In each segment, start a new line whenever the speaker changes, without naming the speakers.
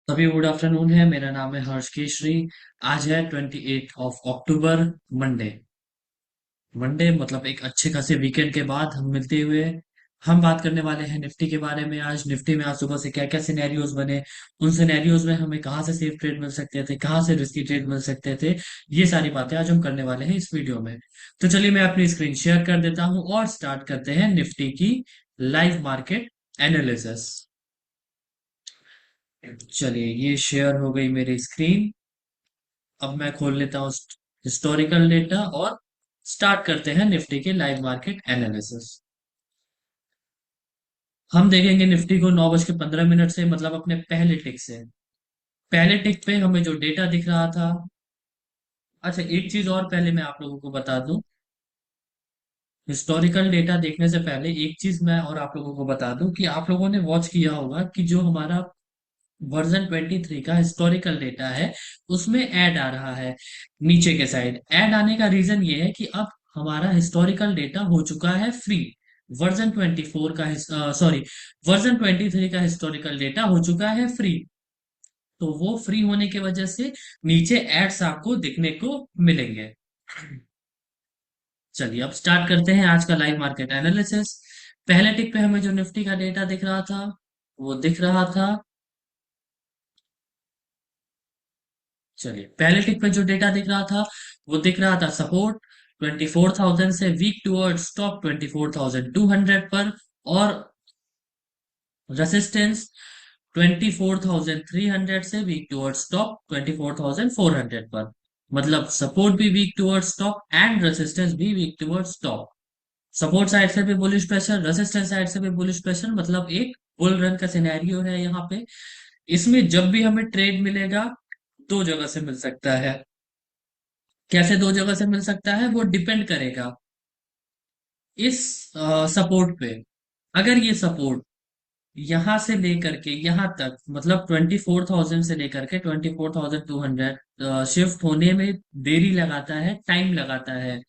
अभी good afternoon है। मेरा नाम है हर्ष केशरी। आज है 28 अक्टूबर, मंडे। मंडे मतलब एक अच्छे खासे वीकेंड के बाद हम मिलते हुए हम बात करने वाले हैं निफ्टी के बारे में। आज निफ्टी में आज सुबह से क्या क्या सिनेरियोज बने, उन सिनेरियोज में हमें कहाँ से सेफ ट्रेड मिल सकते थे, कहाँ से रिस्की ट्रेड मिल सकते थे। ये सारी बातें आज हम करने वाले हैं इस वीडियो में। तो चलिए मैं अपनी स्क्रीन शेयर कर देता हूँ और स्टार्ट करते हैं निफ्टी की लाइव मार्केट एनालिसिस। चलिए ये शेयर हो गई मेरी स्क्रीन। अब मैं खोल लेता हूँ हिस्टोरिकल डेटा और स्टार्ट करते हैं निफ्टी के लाइव मार्केट एनालिसिस। हम देखेंगे निफ्टी को 9:15 से, मतलब अपने पहले टिक से। पहले टिक पे हमें जो डेटा दिख रहा था। अच्छा, एक चीज और पहले मैं आप लोगों को बता दूं। हिस्टोरिकल डेटा देखने से पहले एक चीज मैं और आप लोगों को बता दूं कि आप लोगों ने वॉच किया होगा कि जो हमारा वर्जन 23 का हिस्टोरिकल डेटा है उसमें ऐड आ रहा है। नीचे के साइड ऐड आने का रीजन ये है कि अब हमारा हिस्टोरिकल डेटा हो चुका है फ्री। वर्जन 24 का सॉरी, वर्जन 23 का हिस्टोरिकल डेटा हो चुका है फ्री। तो वो फ्री होने की वजह से नीचे एड्स आपको दिखने को मिलेंगे। चलिए अब स्टार्ट करते हैं आज का लाइव मार्केट एनालिसिस। पहले टिक पे हमें जो निफ्टी का डेटा दिख रहा था वो दिख रहा था। चलिए पहले टिक पे जो डेटा दिख रहा था वो दिख रहा था सपोर्ट 24,000 से, वीक टुवर्ड्स टॉप 24,200 पर। और रेसिस्टेंस 24,300 से, वीक टुवर्ड्स टॉप 24,400 पर। मतलब सपोर्ट भी weak towards top and resistance भी weak towards top. Support side से भी बुलिश प्रेशर, रेसिस्टेंस साइड से भी बुलिश प्रेशर, मतलब एक बुल रन का सिनेरियो है यहाँ पे। इसमें जब भी हमें ट्रेड मिलेगा दो जगह से मिल सकता है। कैसे दो जगह से मिल सकता है वो डिपेंड करेगा इस सपोर्ट पे। अगर ये सपोर्ट यहां से लेकर के यहां तक, मतलब 24,000 से लेकर के 24,200 शिफ्ट होने में देरी लगाता है, टाइम लगाता है,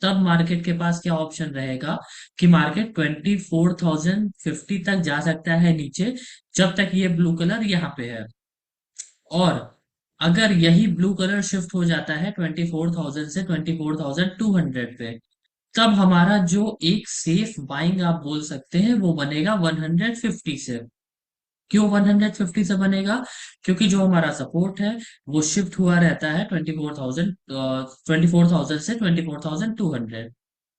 तब मार्केट के पास क्या ऑप्शन रहेगा कि मार्केट 24,050 तक जा सकता है नीचे, जब तक ये ब्लू कलर यहाँ पे है। और अगर यही ब्लू कलर शिफ्ट हो जाता है 24,000 से 24,200 पे, तब हमारा जो एक सेफ बाइंग आप बोल सकते हैं वो बनेगा 150 से। क्यों 150 से बनेगा? क्योंकि जो हमारा सपोर्ट है वो शिफ्ट हुआ रहता है 24,000 से 24,200।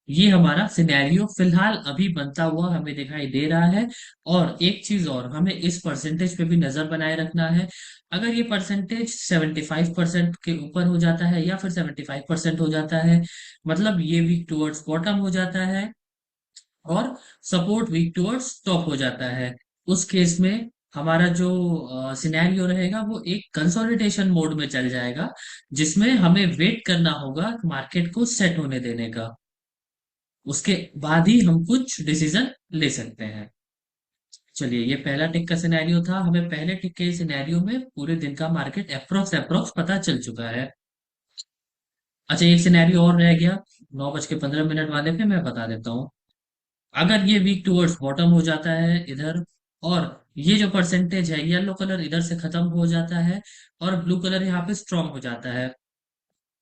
ये हमारा सिनेरियो फिलहाल अभी बनता हुआ हमें दिखाई दे रहा है। और एक चीज और, हमें इस परसेंटेज पे भी नजर बनाए रखना है। अगर ये परसेंटेज 75% के ऊपर हो जाता है या फिर 75% हो जाता है, मतलब ये वीक टुवर्ड्स बॉटम हो जाता है और सपोर्ट वीक टुवर्ड्स टॉप हो जाता है, उस केस में हमारा जो सिनेरियो रहेगा वो एक कंसोलिडेशन मोड में चल जाएगा, जिसमें हमें वेट करना होगा मार्केट को सेट होने देने का। उसके बाद ही हम कुछ डिसीजन ले सकते हैं। चलिए ये पहला टिक का सिनेरियो था। हमें पहले टिक के सिनेरियो में पूरे दिन का मार्केट अप्रोक्स अप्रोक्स पता चल चुका है। अच्छा, एक सिनेरियो और रह गया 9:15 वाले पे, मैं बता देता हूँ। अगर ये वीक टुवर्ड्स बॉटम हो जाता है इधर, और ये जो परसेंटेज है येलो कलर इधर से खत्म हो जाता है और ब्लू कलर यहाँ पे स्ट्रांग हो जाता है,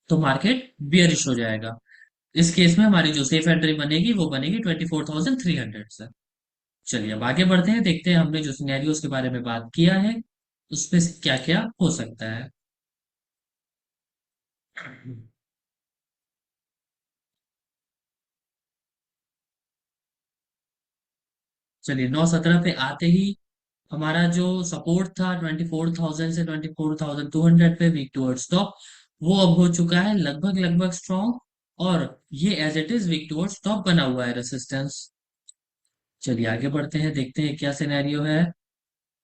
तो मार्केट बियरिश हो जाएगा। इस केस में हमारी जो सेफ एंट्री बनेगी वो बनेगी 24,300 से। चलिए अब आगे बढ़ते हैं, देखते हैं हमने जो सिनेरियोज के बारे में बात किया है उसमें क्या क्या हो सकता है। चलिए 9:17 पे आते ही हमारा जो सपोर्ट था 24,000 से 24,200 पे, वीक टुवर्ड्स टॉप, वो अब हो चुका है लगभग लगभग स्ट्रॉन्ग। और ये as it is weak towards top बना हुआ है रेसिस्टेंस। चलिए आगे बढ़ते हैं, देखते हैं क्या सिनेरियो है।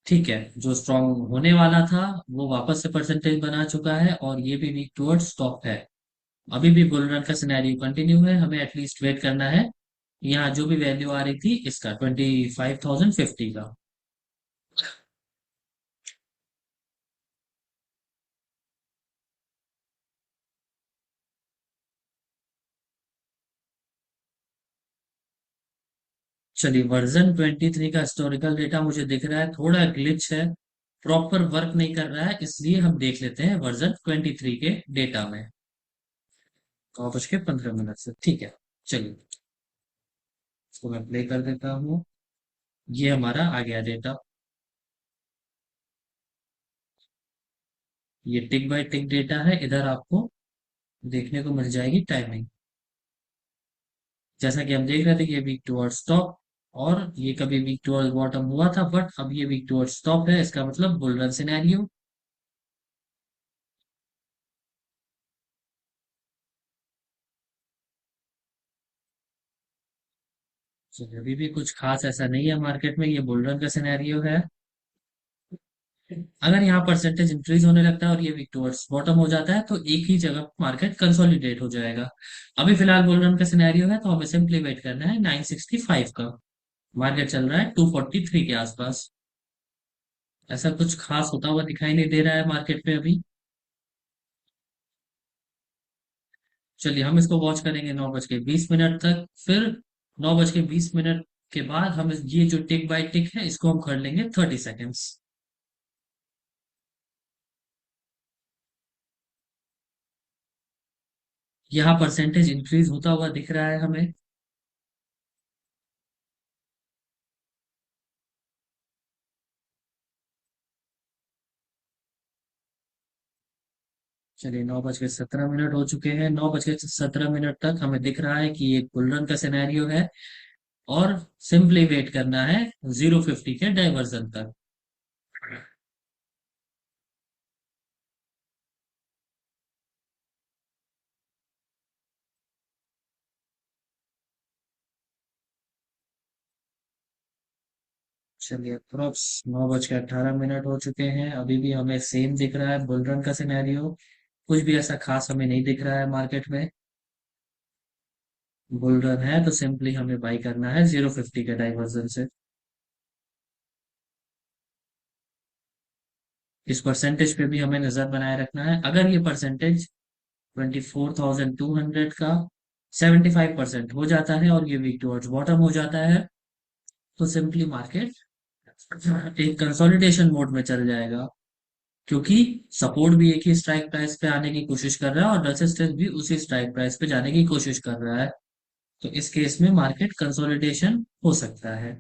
ठीक है, जो स्ट्रॉन्ग होने वाला था वो वापस से परसेंटेज बना चुका है और ये भी वीक टुवर्ड्स टॉप है। अभी भी बुल रन का सिनेरियो कंटिन्यू है, हमें एटलीस्ट वेट करना है। यहाँ जो भी वैल्यू आ रही थी इसका 25,050 का। चलिए वर्जन 23 का हिस्टोरिकल डेटा मुझे दिख रहा है थोड़ा ग्लिच है। प्रॉपर वर्क नहीं कर रहा है, इसलिए हम देख लेते हैं वर्जन 23 के डेटा में। 9:15 से, ठीक है। चलिए, इसको मैं प्ले कर देता हूँ। ये हमारा आ गया डेटा। ये टिक बाय टिक डेटा है, इधर आपको देखने को मिल जाएगी टाइमिंग। जैसा कि हम देख रहे थे कि ये वीक टुवर्ड्स टॉप, और ये कभी वीक टुवर्ड्स बॉटम हुआ था, बट अब ये वीक टुवर्ड्स टॉप है, इसका मतलब बुल रन सिनेरियो। चलिए, अभी भी कुछ खास ऐसा नहीं है मार्केट में, ये बुल रन का सिनेरियो है। अगर यहाँ परसेंटेज इंक्रीज होने लगता है और ये वीक टुवर्ड्स बॉटम हो जाता है, तो एक ही जगह मार्केट कंसोलिडेट हो जाएगा। अभी फिलहाल बुल रन का सिनेरियो है, तो हमें सिंपली वेट करना है 965 का। मार्केट चल रहा है 243 के आसपास। ऐसा कुछ खास होता हुआ दिखाई नहीं दे रहा है मार्केट में अभी। चलिए, हम इसको वॉच करेंगे 9:20 तक, फिर 9:20 के बाद हम ये जो टिक बाय टिक है, इसको हम कर लेंगे 30 सेकेंड्स। यहाँ परसेंटेज इंक्रीज होता हुआ दिख रहा है हमें। चलिए, 9:17 हो चुके हैं। 9:17 तक हमें दिख रहा है कि एक बुल रन का सिनेरियो है, और सिंपली वेट करना है 050 के डाइवर्जन तक। चलिए, अप्रोक्स 9:18 हो चुके हैं, अभी भी हमें सेम दिख रहा है बुल रन का सिनेरियो। कुछ भी ऐसा खास हमें नहीं दिख रहा है मार्केट में। बुल रन है तो सिंपली हमें बाई करना है 050 के डाइवर्जन से। इस परसेंटेज पे भी हमें नजर बनाए रखना है। अगर ये परसेंटेज 24,200 का 75% हो जाता है और ये वीक टुवर्ड्स बॉटम हो जाता है, तो सिंपली मार्केट एक कंसोलिडेशन मोड में चल जाएगा। क्योंकि सपोर्ट भी एक ही स्ट्राइक प्राइस पे आने की कोशिश कर रहा है और रेजिस्टेंस भी उसी स्ट्राइक प्राइस पे जाने की कोशिश कर रहा है। तो इस केस में मार्केट कंसोलिडेशन हो सकता है।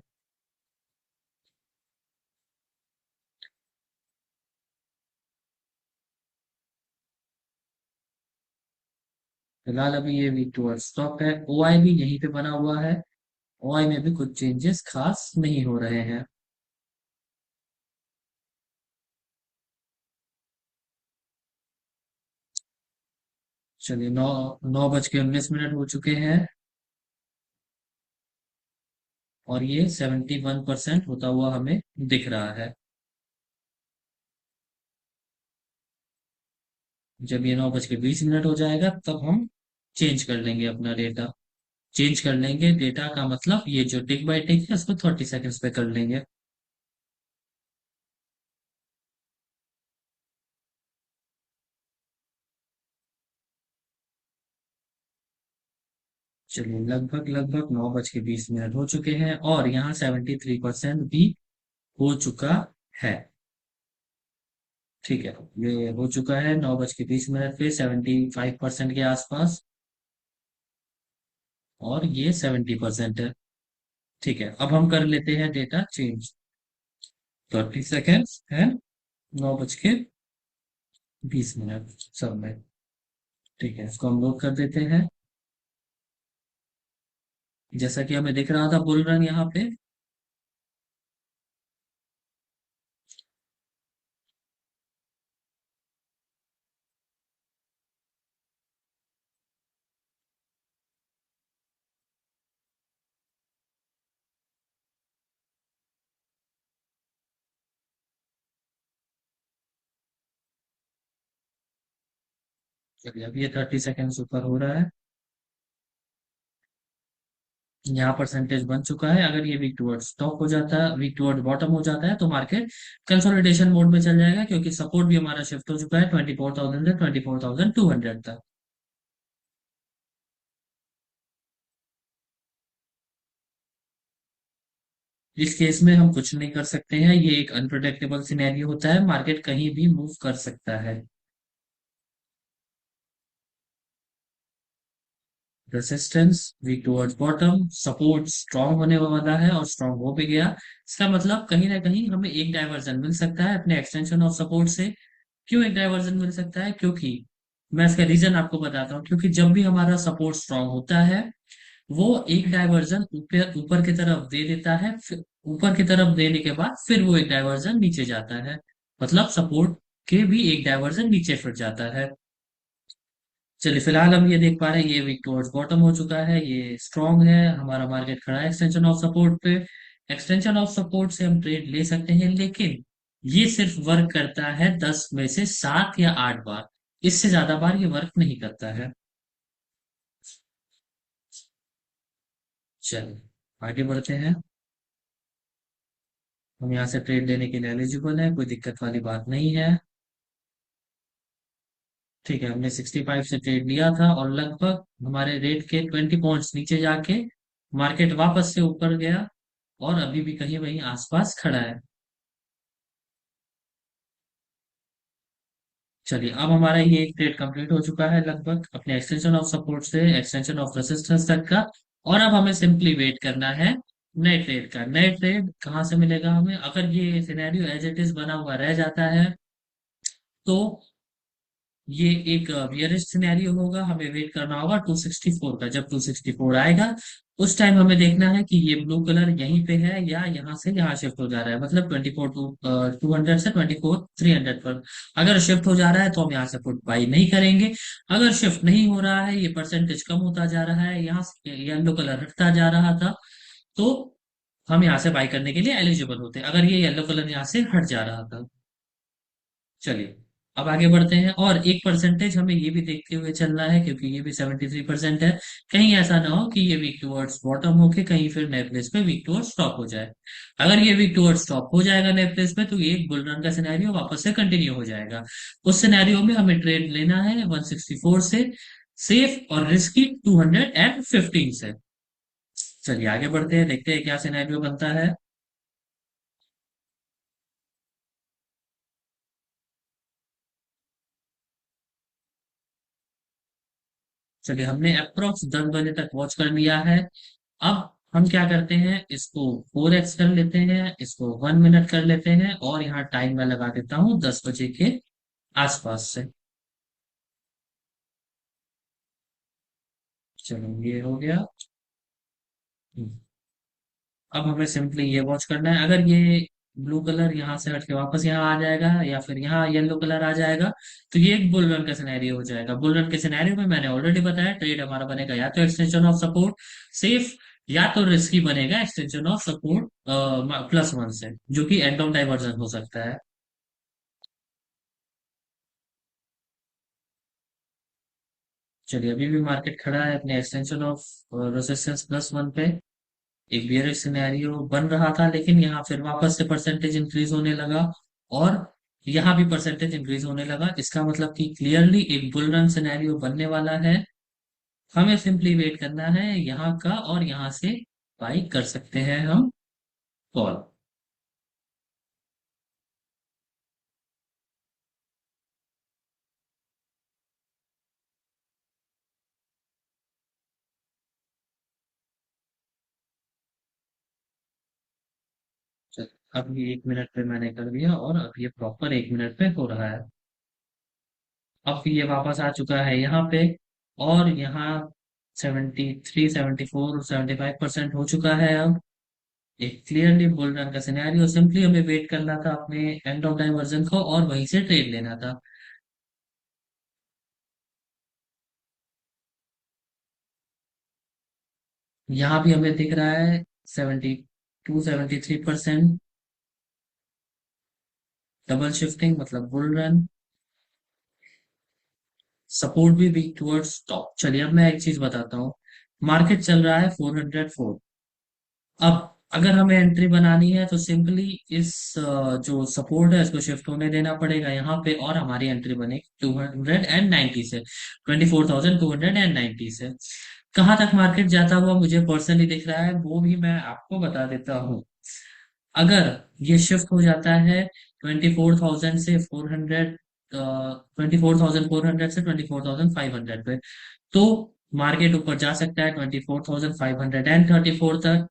फिलहाल अभी ये वीक टुवर्ड्स स्टॉप है। ओआई भी यहीं पे बना हुआ है। ओआई में भी कुछ चेंजेस खास नहीं हो रहे हैं। चलिए, 9:19 हो चुके हैं, और ये 71% होता हुआ हमें दिख रहा है। जब ये 9:20 हो जाएगा, तब हम चेंज कर लेंगे अपना डेटा। चेंज कर लेंगे डेटा का मतलब, ये जो टिक बाय टिक है उसको 30 सेकेंड्स पे कर लेंगे। चलिए, लगभग लगभग 9:20 हो चुके हैं, और यहाँ 73% भी हो चुका है। ठीक है, ये हो चुका है 9:20 पे 75% के आसपास, और ये 70% है। ठीक है, अब हम कर लेते हैं डेटा चेंज। 30 सेकेंड्स है, 9:20 सब में। ठीक है, इसको हम लोग कर देते हैं। जैसा कि हमें दिख रहा था बुल रन यहाँ पे। चलिए, अब ये 30 सेकेंड्स ऊपर हो रहा है। यहाँ परसेंटेज बन चुका है। अगर ये वीक टुवर्ड्स टॉप हो जाता है, वीक टुवर्ड बॉटम हो जाता है, तो मार्केट कंसोलिडेशन मोड में चल जाएगा, क्योंकि सपोर्ट भी हमारा शिफ्ट हो चुका है 24,000 से 24,200 तक। इस केस में हम कुछ नहीं कर सकते हैं, ये एक अनप्रेडिक्टेबल सिनेरियो होता है, मार्केट कहीं भी मूव कर सकता है। Resistance weak towards bottom, support strong होने वाला है और स्ट्रांग हो भी गया। इसका मतलब कहीं ना कहीं हमें एक डाइवर्जन मिल सकता है अपने एक्सटेंशन ऑफ सपोर्ट से। क्यों एक डाइवर्जन मिल सकता है? क्योंकि मैं इसका रीजन आपको बताता हूँ। क्योंकि जब भी हमारा सपोर्ट स्ट्रांग होता है, वो एक डाइवर्जन ऊपर ऊपर की तरफ दे देता है, फिर ऊपर की तरफ देने के बाद फिर वो एक डाइवर्जन नीचे जाता है। मतलब सपोर्ट के भी एक डाइवर्जन नीचे फिर जाता है। चलिए, फिलहाल हम ये देख पा रहे हैं, ये वीक टुवर्ड्स बॉटम हो चुका है, ये स्ट्रांग है, हमारा मार्केट खड़ा है एक्सटेंशन ऑफ सपोर्ट पे। एक्सटेंशन ऑफ सपोर्ट से हम ट्रेड ले सकते हैं, लेकिन ये सिर्फ वर्क करता है 10 में से 7 या 8 बार। इससे ज्यादा बार ये वर्क नहीं करता है। चलिए, आगे बढ़ते हैं। हम यहाँ से ट्रेड लेने के लिए एलिजिबल है, कोई दिक्कत वाली बात नहीं है। ठीक है, हमने 65 से ट्रेड लिया था और लगभग हमारे रेट के 20 पॉइंट्स नीचे जाके मार्केट वापस से ऊपर गया और अभी भी कहीं वहीं आसपास खड़ा है। चलिए, अब हमारा ये एक ट्रेड कंप्लीट हो चुका है लगभग अपने एक्सटेंशन ऑफ सपोर्ट से एक्सटेंशन ऑफ रेजिस्टेंस तक का। और अब हमें सिंपली वेट करना है नए ट्रेड का। नए ट्रेड कहाँ से मिलेगा हमें? अगर ये सिनेरियो एज इट इज बना हुआ रह जाता है तो ये एक बियरिश सिनेरियो होगा। हमें वेट करना होगा 264 का। जब 264 आएगा, उस टाइम हमें देखना है कि ये ब्लू कलर यहीं पे है या यहाँ से यहाँ शिफ्ट हो जा रहा है, मतलब 24 टू 200 से 24 300 पर। अगर शिफ्ट हो जा रहा है तो हम यहाँ से पुट बाई नहीं करेंगे। अगर शिफ्ट नहीं हो रहा है, ये परसेंटेज कम होता जा रहा है, यहाँ से येलो कलर हटता जा रहा था, तो हम यहाँ से बाई करने के लिए एलिजिबल होते हैं, अगर ये येलो कलर यहाँ से हट जा रहा था। चलिए, अब आगे बढ़ते हैं। और एक परसेंटेज हमें ये भी देखते हुए चलना है, क्योंकि ये भी 73% है। कहीं ऐसा ना हो कि ये वीक टुवर्ड्स बॉटम होके कहीं फिर नए प्लेस पे वीक टुवर्ड्स स्टॉप हो जाए। अगर ये वीक टुवर्ड्स स्टॉप हो जाएगा नए प्लेस पे, तो ये एक बुल रन का सिनेरियो वापस से कंटिन्यू हो जाएगा। उस सिनेरियो में हमें ट्रेड लेना है 164 से, सेफ और रिस्की 215 से। चलिए, आगे बढ़ते हैं, देखते हैं क्या सिनेरियो बनता है। चलिए, हमने अप्रोक्स 10 बजे तक वॉच कर लिया है। अब हम क्या करते हैं, इसको 4x कर लेते हैं, इसको 1 मिनट कर लेते हैं, और यहाँ टाइम मैं लगा देता हूँ 10 बजे के आसपास से। चलो, ये हो गया। अब हमें सिंपली ये वॉच करना है। अगर ये ब्लू कलर यहाँ से हट के वापस यहाँ आ जाएगा या फिर यहाँ येलो कलर आ जाएगा, तो ये एक बुल रन का सिनेरियो हो जाएगा। बुल रन के सिनेरियो में मैंने ऑलरेडी बताया, ट्रेड हमारा बनेगा या तो एक्सटेंशन ऑफ सपोर्ट सेफ, या तो रिस्की बनेगा एक्सटेंशन ऑफ सपोर्ट +1 से, जो कि एंड ऑफ डाइवर्जन हो सकता है। चलिए, अभी भी मार्केट खड़ा है अपने एक्सटेंशन ऑफ रेजिस्टेंस +1 पे। एक बियरिश सिनेरियो बन रहा था, लेकिन यहाँ फिर वापस से परसेंटेज इंक्रीज होने लगा, और यहाँ भी परसेंटेज इंक्रीज होने लगा। इसका मतलब कि क्लियरली एक बुल रन सिनेरियो बनने वाला है। हमें सिंपली वेट करना है यहाँ का, और यहाँ से बाई कर सकते हैं हम कॉल। अब ये 1 मिनट पे मैंने कर दिया, और अब ये प्रॉपर 1 मिनट पे हो रहा है। अब ये वापस आ चुका है यहाँ पे, और यहाँ 73 74 75% हो चुका है अब। एक क्लियरली बुल रन का सिनेरियो, सिंपली हमें वेट करना था अपने एंड ऑफ डाइवर्जन को और वहीं से ट्रेड लेना था। यहाँ भी हमें दिख रहा है 72 73% डबल शिफ्टिंग, मतलब बुल रन। सपोर्ट भी वीक टुवर्ड्स टॉप। चलिए, अब मैं एक चीज बताता हूँ। मार्केट चल रहा है 404। अब अगर हमें एंट्री बनानी है तो सिंपली इस जो सपोर्ट है इसको शिफ्ट होने देना पड़ेगा यहाँ पे, और हमारी एंट्री बनेगी 290 से, 24,290 से। कहाँ तक मार्केट जाता हुआ मुझे पर्सनली दिख रहा है, वो भी मैं आपको बता देता हूँ। अगर ये शिफ्ट हो जाता है 24,000 से 400, 24,400 से 24,500 पे, तो मार्केट ऊपर जा सकता है 24,534 तक।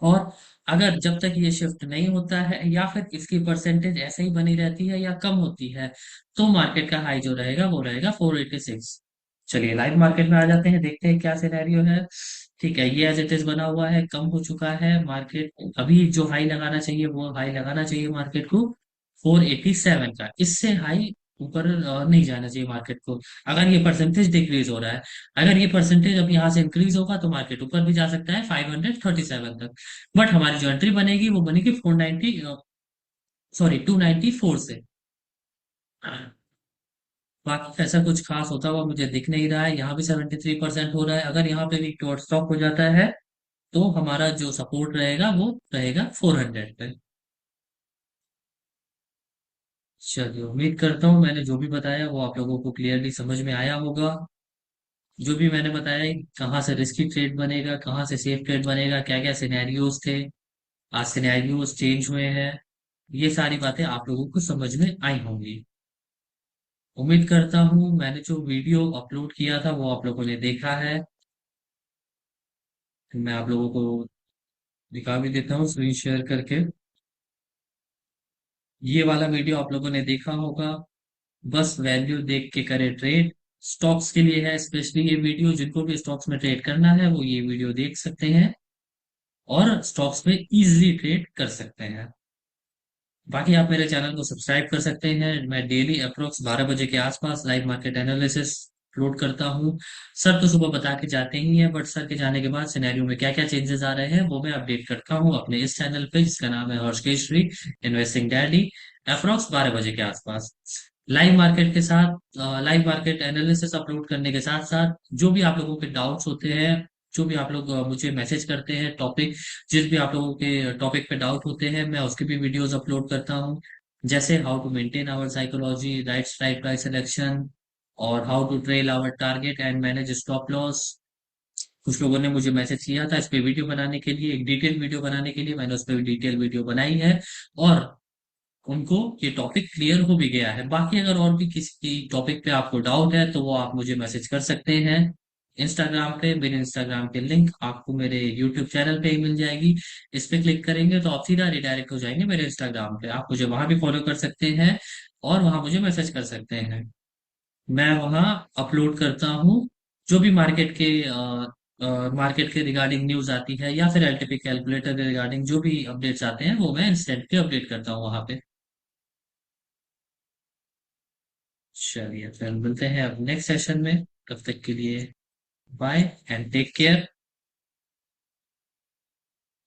और अगर जब तक ये शिफ्ट नहीं होता है या फिर इसकी परसेंटेज ऐसे ही बनी रहती है या कम होती है, तो मार्केट का हाई जो रहेगा वो रहेगा 486। चलिए लाइव मार्केट में आ जाते हैं, देखते हैं क्या सिनेरियो है। ठीक है, ये एज इट इज बना हुआ है, कम हो चुका है मार्केट। अभी जो हाई लगाना चाहिए वो हाई लगाना चाहिए मार्केट को 487 का, इससे हाई ऊपर नहीं जाना चाहिए मार्केट को। अगर ये परसेंटेज डिक्रीज हो रहा है, अगर ये परसेंटेज अब यहाँ से इंक्रीज होगा तो मार्केट ऊपर भी जा सकता है 537 तक। बट हमारी जो एंट्री बनेगी वो बनेगी 490, सॉरी 294 से। बाकी ऐसा कुछ खास होता हुआ मुझे दिख नहीं रहा है। यहाँ भी 73% हो रहा है। अगर यहाँ पे भी शॉर्ट स्टॉप हो जाता है तो हमारा जो सपोर्ट रहेगा वो रहेगा 400 पे। चलिए, उम्मीद करता हूँ मैंने जो भी बताया वो आप लोगों को क्लियरली समझ में आया होगा। जो भी मैंने बताया, कहाँ से रिस्की ट्रेड बनेगा, कहाँ से सेफ ट्रेड बनेगा, क्या क्या सिनेरियोज थे, आज सिनेरियोज चेंज हुए हैं, ये सारी बातें आप लोगों को समझ में आई होंगी। उम्मीद करता हूँ मैंने जो वीडियो अपलोड किया था वो आप लोगों ने देखा है। मैं आप लोगों को दिखा भी देता हूँ स्क्रीन शेयर करके। ये वाला वीडियो आप लोगों ने देखा होगा। बस वैल्यू देख के करें ट्रेड। स्टॉक्स के लिए है स्पेशली ये वीडियो, जिनको भी स्टॉक्स में ट्रेड करना है वो ये वीडियो देख सकते हैं और स्टॉक्स में इजीली ट्रेड कर सकते हैं। बाकी आप मेरे चैनल को सब्सक्राइब कर सकते हैं। मैं डेली अप्रोक्स 12 बजे के आसपास लाइव मार्केट एनालिसिस अपलोड करता हूँ। सर तो सुबह बता के जाते ही हैं, बट सर के जाने के बाद सिनेरियो में क्या क्या चेंजेस आ रहे हैं वो मैं अपडेट करता हूँ अपने इस चैनल पे, जिसका नाम है हर्ष केशरी इन्वेस्टिंग डैडी। अप्रोक्स 12 बजे के आसपास लाइव मार्केट के साथ, लाइव मार्केट एनालिसिस अपलोड करने के साथ साथ जो भी आप लोगों के डाउट्स होते हैं, जो भी आप लोग मुझे मैसेज करते हैं टॉपिक, जिस भी आप लोगों के टॉपिक पे डाउट होते हैं, मैं उसके भी वीडियोस अपलोड करता हूँ। जैसे how to maintain our psychology, right strike price selection, और how to trail our target and manage stop loss. कुछ लोगों ने मुझे मैसेज किया था इस पे वीडियो बनाने के लिए, एक डिटेल वीडियो बनाने के लिए, मैंने उस पर डिटेल वीडियो बनाई है और उनको ये टॉपिक क्लियर हो भी गया है। बाकी अगर और भी किसी टॉपिक पे आपको डाउट है तो वो आप मुझे मैसेज कर सकते हैं इंस्टाग्राम पे। मेरे इंस्टाग्राम के लिंक आपको मेरे यूट्यूब चैनल पे ही मिल जाएगी। इस पे क्लिक करेंगे तो आप सीधा रिडायरेक्ट हो जाएंगे मेरे इंस्टाग्राम पे। आप मुझे वहां भी फॉलो कर सकते हैं और वहां मुझे मैसेज कर सकते हैं। मैं वहाँ अपलोड करता हूँ जो भी मार्केट के रिगार्डिंग न्यूज आती है या फिर एलटीपी कैलकुलेटर के रिगार्डिंग जो भी अपडेट्स आते हैं वो मैं इंस्टेंटली अपडेट करता हूँ वहाँ पे। चलिए फिर मिलते हैं अब नेक्स्ट सेशन में। तब तक के लिए बाय एंड टेक केयर।